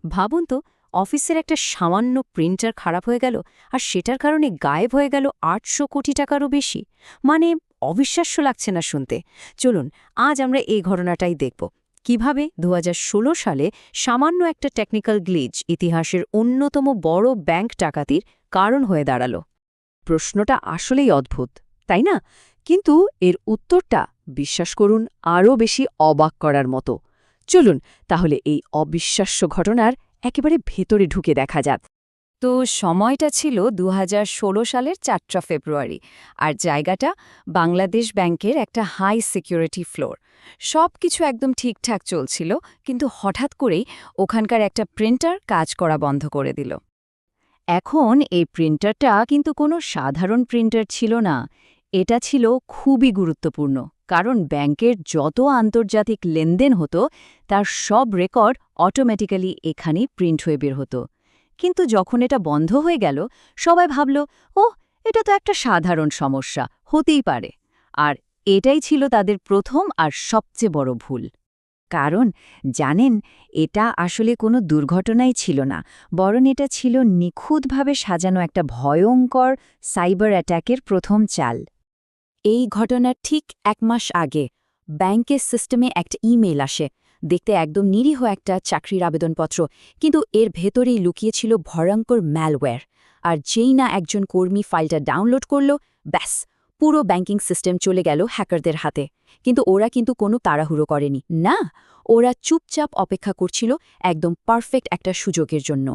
ভাবুন তো, অফিসের একটা সামান্য প্রিন্টার খারাপ হয়ে গেল আর সেটার কারণে গায়েব হয়ে গেল ৮০০ কোটি টাকারও বেশি। মানে অবিশ্বাস্য লাগছে না শুনতে। চলুন আজ আমরা এই ঘটনাটাই দেখব, কিভাবে ২০১৬ সালে সামান্য একটা টেকনিক্যাল গ্লিচ ইতিহাসের অন্যতম বড় ব্যাংক ডাকাতির কারণ হয়ে দাঁড়ালো। প্রশ্নটা আসলেই অদ্ভুত, তাই না? কিন্তু এর উত্তরটা, বিশ্বাস করুন, আরও বেশি অবাক করার মতো। চলুন তাহলে এই অবিশ্বাস্য ঘটনার একেবারে ভেতরে ঢুকে দেখা যাক। তো সময়টা ছিল ২০১৬ সালের ৪ ফেব্রুয়ারি, আর জায়গাটা বাংলাদেশ ব্যাংকের একটা হাই সিকিউরিটি ফ্লোর। সব কিছু একদম ঠিকঠাক চলছিল, কিন্তু হঠাৎ করেই ওখানকার একটা প্রিন্টার কাজ করা বন্ধ করে দিল। এখন এই প্রিন্টারটা কিন্তু কোনো সাধারণ প্রিন্টার ছিল না। এটা ছিল খুবই গুরুত্বপূর্ণ, কারণ ব্যাংকের যত আন্তর্জাতিক লেনদেন হতো তার সব রেকর্ড অটোমেটিক্যালি এখানেই প্রিন্ট হয়ে বের হতো। কিন্তু যখন এটা বন্ধ হয়ে গেল, সবাই ভাবল, ওহ, এটা তো একটা সাধারণ সমস্যা, হতেই পারে। আর এটাই ছিল তাদের প্রথম আর সবচেয়ে বড় ভুল। কারণ জানেন, এটা আসলে কোনো দুর্ঘটনাই ছিল না, বরং এটা ছিল নিখুঁতভাবে সাজানো একটা ভয়ঙ্কর সাইবার অ্যাটাকের প্রথম চাল। এই ঘটনার ঠিক ১ মাস আগে ব্যাংকের সিস্টেমে একটা ইমেইল আসে। দেখতে একদম নিরীহ একটা চাকরির আবেদনপত্র, কিন্তু এর ভেতরেই লুকিয়েছিল ভয়ঙ্কর ম্যালওয়্যার। আর যেই না একজন কর্মী ফাইলটা ডাউনলোড করল, ব্যাস, পুরো ব্যাংকিং সিস্টেম চলে গেল হ্যাকারদের হাতে। কিন্তু ওরা কিন্তু কোনো তাড়াহুড়ো করেনি, না, ওরা চুপচাপ অপেক্ষা করছিল একদম পারফেক্ট একটা সুযোগের জন্য।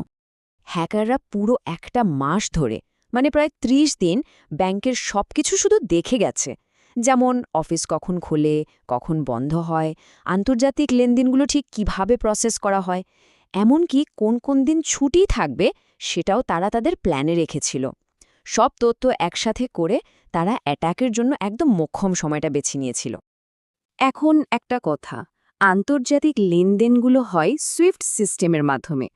হ্যাকাররা পুরো একটা মাস ধরে, মানে প্রায় ৩০ দিন, ব্যাংকের সবকিছু শুধু দেখে গেছে। যেমন অফিস কখন খোলে, কখন বন্ধ হয়, আন্তর্জাতিক লেনদেনগুলো ঠিক কিভাবে প্রসেস করা হয়, এমনকি কোন কোন দিন ছুটি থাকবে সেটাও তারা তাদের প্ল্যানে রেখেছিল। সব তথ্য একসাথে করে তারা অ্যাটাকের জন্য একদম মোক্ষম সময়টা বেছে নিয়েছিল। এখন একটা কথা, আন্তর্জাতিক লেনদেনগুলো হয় সুইফট সিস্টেমের মাধ্যমে,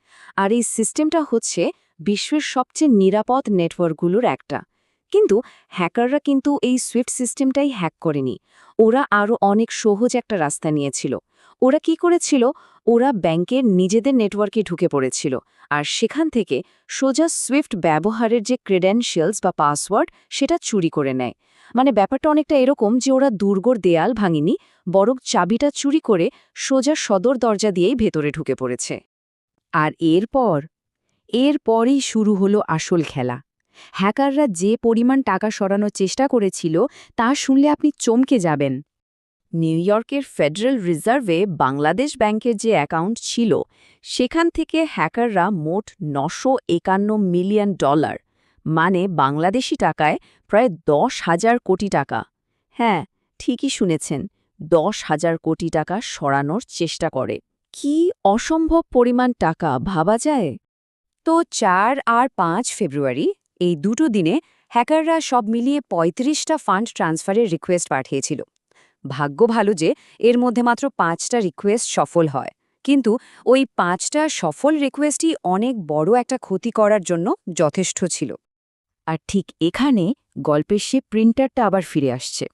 আর এই সিস্টেমটা হচ্ছে বিশ্বের সবচেয়ে নিরাপদ নেটওয়ার্কগুলোর একটা। কিন্তু হ্যাকাররা কিন্তু এই সুইফট সিস্টেমটাই হ্যাক করেনি, ওরা আরও অনেক সহজ একটা রাস্তা নিয়েছিল। ওরা কি করেছিল, ওরা ব্যাংকের নিজেদের নেটওয়ার্কে ঢুকে পড়েছিল, আর সেখান থেকে সোজা সুইফট ব্যবহারের যে ক্রেডেনশিয়ালস বা পাসওয়ার্ড সেটা চুরি করে নেয়। মানে ব্যাপারটা অনেকটা এরকম যে ওরা দুর্গর দেয়াল ভাঙেনি, বরং চাবিটা চুরি করে সোজা সদর দরজা দিয়েই ভেতরে ঢুকে পড়েছে। আর এরপরই শুরু হলো আসল খেলা। হ্যাকাররা যে পরিমাণ টাকা সরানোর চেষ্টা করেছিল তা শুনলে আপনি চমকে যাবেন। নিউ ইয়র্কের ফেডারেল রিজার্ভে বাংলাদেশ ব্যাংকের যে অ্যাকাউন্ট ছিল, সেখান থেকে হ্যাকাররা মোট $৯৫১ মিলিয়ন, মানে বাংলাদেশি টাকায় প্রায় ১০,০০০ কোটি টাকা, হ্যাঁ, ঠিকই শুনেছেন, ১০,০০০ কোটি টাকা সরানোর চেষ্টা করে। কি অসম্ভব পরিমাণ টাকা, ভাবা যায়? তো ৪ আর ৫ ফেব্রুয়ারি, এই দুটো দিনে হ্যাকাররা সব মিলিয়ে ৩৫টা ফান্ড ট্রান্সফারের রিকোয়েস্ট পাঠিয়েছিল। ভাগ্য ভালো যে এর মধ্যে মাত্র ৫টা রিকোয়েস্ট সফল হয়, কিন্তু ওই ৫টা সফল রিকোয়েস্টই অনেক বড় একটা ক্ষতি করার জন্য যথেষ্ট ছিল। আর ঠিক এখানে গল্পের সে প্রিন্টারটা আবার ফিরে আসছে।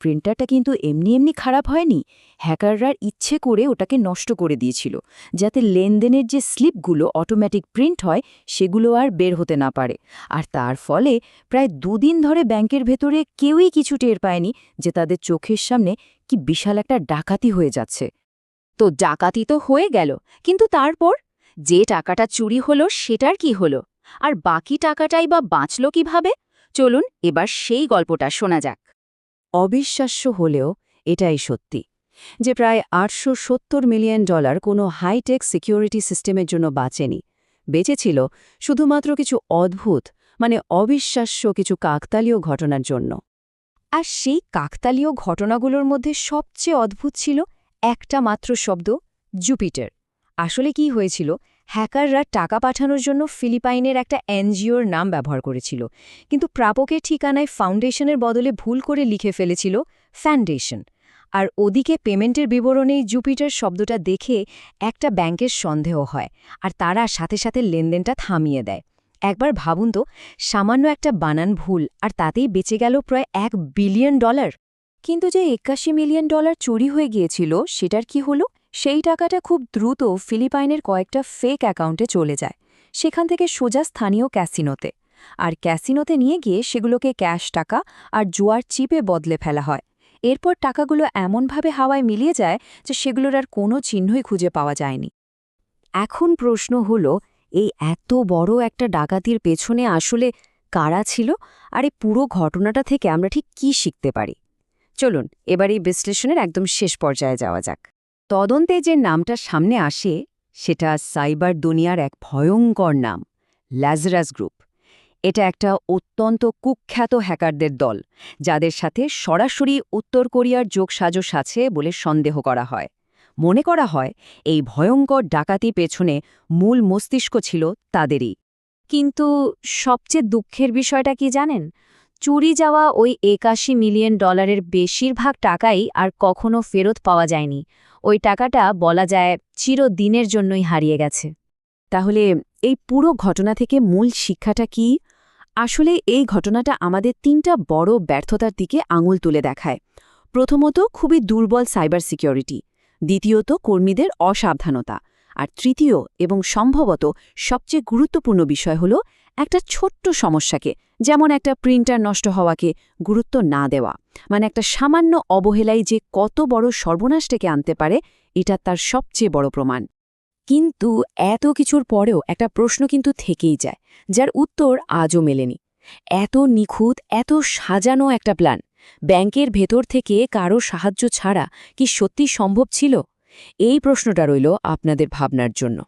প্রিন্টারটা কিন্তু এমনি এমনি খারাপ হয়নি, হ্যাকাররা ইচ্ছে করে ওটাকে নষ্ট করে দিয়েছিল, যাতে লেনদেনের যে স্লিপগুলো অটোমেটিক প্রিন্ট হয় সেগুলো আর বের হতে না পারে। আর তার ফলে প্রায় ২ দিন ধরে ব্যাংকের ভেতরে কেউই কিছু টের পায়নি যে তাদের চোখের সামনে কি বিশাল একটা ডাকাতি হয়ে যাচ্ছে। তো ডাকাতি তো হয়ে গেল, কিন্তু তারপর যে টাকাটা চুরি হলো সেটার কি হলো? আর বাকি টাকাটাই বা বাঁচল কিভাবে? চলুন এবার সেই গল্পটা শোনা যাক। অবিশ্বাস্য হলেও এটাই সত্যি যে প্রায় $৮৭০ মিলিয়ন কোনো হাইটেক সিকিউরিটি সিস্টেমের জন্য বাঁচেনি। বেঁচেছিল শুধুমাত্র কিছু অদ্ভুত, মানে অবিশ্বাস্য কিছু কাকতালীয় ঘটনার জন্য। আর সেই কাকতালীয় ঘটনাগুলোর মধ্যে সবচেয়ে অদ্ভুত ছিল একটা মাত্র শব্দ, জুপিটার। আসলে কি হয়েছিল, হ্যাকাররা টাকা পাঠানোর জন্য ফিলিপাইনের একটা এনজিওর নাম ব্যবহার করেছিল, কিন্তু প্রাপকের ঠিকানায় ফাউন্ডেশনের বদলে ভুল করে লিখে ফেলেছিল ফাউন্ডেশন। আর ওদিকে পেমেন্টের বিবরণেই জুপিটার শব্দটা দেখে একটা ব্যাংকের সন্দেহ হয়, আর তারা সাথে সাথে লেনদেনটা থামিয়ে দেয়। একবার ভাবুন তো, সামান্য একটা বানান ভুল, আর তাতেই বেঁচে গেল প্রায় $১ বিলিয়ন। কিন্তু যে $৮১ মিলিয়ন চুরি হয়ে গিয়েছিল সেটার কি হলো, সেই টাকাটা খুব দ্রুত ফিলিপাইনের কয়েকটা ফেক অ্যাকাউন্টে চলে যায়, সেখান থেকে সোজা স্থানীয় ক্যাসিনোতে। আর ক্যাসিনোতে নিয়ে গিয়ে সেগুলোকে ক্যাশ টাকা আর জুয়ার চিপে বদলে ফেলা হয়। এরপর টাকাগুলো এমনভাবে হাওয়ায় মিলিয়ে যায় যে সেগুলোর আর কোনো চিহ্নই খুঁজে পাওয়া যায়নি। এখন প্রশ্ন হলো, এই এত বড় একটা ডাকাতির পেছনে আসলে কারা ছিল, আর এই পুরো ঘটনাটা থেকে আমরা ঠিক কী শিখতে পারি? চলুন এবার এই বিশ্লেষণের একদম শেষ পর্যায়ে যাওয়া যাক। তদন্তে যে নামটা সামনে আসে সেটা সাইবার দুনিয়ার এক ভয়ঙ্কর নাম, ল্যাজারাস গ্রুপ। এটা একটা অত্যন্ত কুখ্যাত হ্যাকারদের দল, যাদের সাথে সরাসরি উত্তর কোরিয়ার যোগসাজশ আছে বলে সন্দেহ করা হয়। মনে করা হয় এই ভয়ঙ্কর ডাকাতি পেছনে মূল মস্তিষ্ক ছিল তাদেরই। কিন্তু সবচেয়ে দুঃখের বিষয়টা কি জানেন? চুরি যাওয়া ওই $81 মিলিয়ন বেশিরভাগ টাকাই আর কখনো ফেরত পাওয়া যায়নি। ওই টাকাটা বলা যায় চিরদিনের জন্যই হারিয়ে গেছে। তাহলে এই পুরো ঘটনা থেকে মূল শিক্ষাটা কি? আসলে এই ঘটনাটা আমাদের ৩টা বড় ব্যর্থতার দিকে আঙুল তুলে দেখায়। প্রথমত, খুবই দুর্বল সাইবার সিকিউরিটি। দ্বিতীয়ত, কর্মীদের অসাবধানতা। আর তৃতীয় এবং সম্ভবত সবচেয়ে গুরুত্বপূর্ণ বিষয় হল একটা ছোট্ট সমস্যাকে, যেমন একটা প্রিন্টার নষ্ট হওয়াকে, গুরুত্ব না দেওয়া। মানে একটা সামান্য অবহেলাই যে কত বড় সর্বনাশটাকে আনতে পারে, এটা তার সবচেয়ে বড় প্রমাণ। কিন্তু এত কিছুর পরেও একটা প্রশ্ন কিন্তু থেকেই যায়, যার উত্তর আজও মেলেনি। এত নিখুঁত, এত সাজানো একটা প্ল্যান ব্যাংকের ভেতর থেকে কারো সাহায্য ছাড়া কি সত্যি সম্ভব ছিল? এই প্রশ্নটা রইল আপনাদের ভাবনার জন্য।